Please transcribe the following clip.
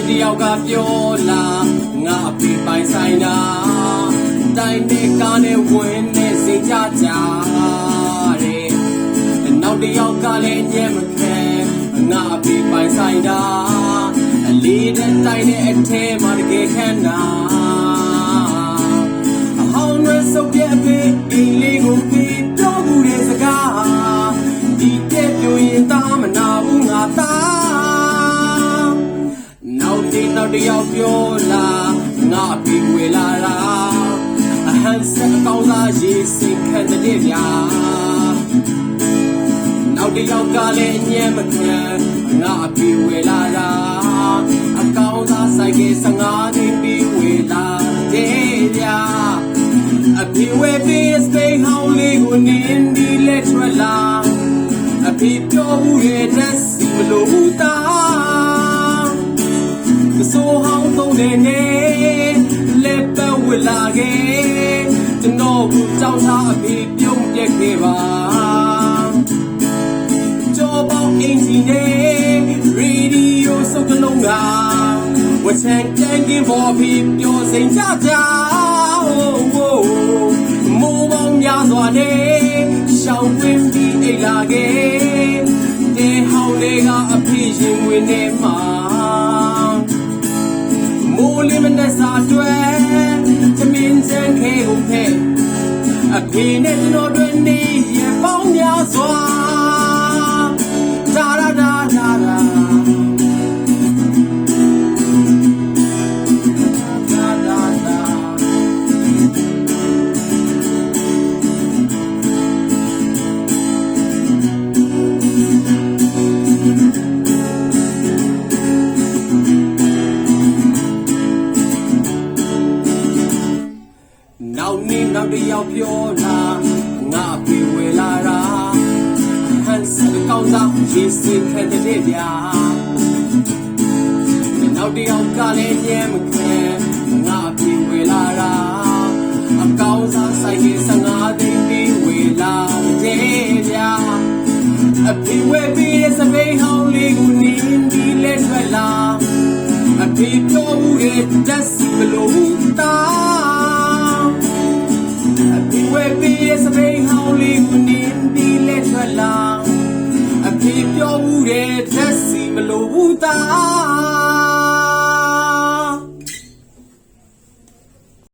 တယောက်ကပြောလာငါအဖေပိုင်ဆိုင်တာတိုင်းနေကားနဲ့ဝင်နေစိတ်ကြတဲ့နောက်တယောက်ကလည်းညံ့မခံငါအဖေပိုင်ဆိုင်တာအလေးတဲ့တိုင်းနဲ့အထဲမှာတကယ်ခံတာအဟောင်းနဲ့စုပ်ပြအဖေအိမ်လေးကိုပြီးပြောဘူးတဲ့စကားဒီတဲ့ပြရင်သားမနာဘူးငါသားနောက်တယောက်ပြောလာငါအဖေဝေလာတာအဟန်ဆက်ကောင်းစားရေးစိတ်ခံတဲ့ဗျာနောက်တယောက်ကလည်းညံ့မခံငါအဖေဝေလာတာအကောင်းစားဆိုင်က15သိန်းပြီးဝေလာတဲ့ဗျာအဖေဝေပြီးစပိန်ဟောင်းလေးကိုနင်းဒီလက်ထွက်လာအဖေပြောဘူးရဲ့တက်စီမလို့ဘူးသားဆိုဟောင်းသုံးတဲ့နေလက်ပတ်ဝလာခဲ့ကျွန်တော်ကိုကြောက်ထားအဖေပြုံးပြက်ခဲ့ပါကြောပေါင်းအင်ဂျင်နဲ့ရေဒီယိုစုပ်ကလုံးကဝချန်ကြမ်းကင်းပေါ်ပြီးပြောစိန်ကြမိုးပေါင်းများစွာနဲ့ရှောင်းဝင်ပြီးအိတ်လာခဲ့တဲ့ဟောင်းလေးကအဖေရင်ဝင်နေမှာမိုးလေးမနဲ့စားတွဲသမင်းစံခဲကုန်ဖဲအဖေနဲ့ကျွန်တော်တို့နေရပေါင်းများစွာဒါနောက်တယောက်ပြောလာငါပြေဝေလာတာဟန်စကောင်းစားရေးစိတ်ခံတဲ့ဗျာနောက်တယောက်ကလည်းညံ့မခံငါပြေဝေလာတာအကောင်းစားဆိုင်ကြီး15သိန်းပြီးဝေလာတဲ့ဗျာအဖေဝေပြီးစပိန်ဟောင်းလေးကိုနင်းဒီလက်ထွက်လာအဖေပြောဘူးရဲ့တက်စီမလို့သားဝေပြီးစပိန်ဟောင်းလေးကိုနင်းပြီးလက်ထွက်လာအဖေပြောဘူးတဲ့တက်စီမလို့ဘူးသား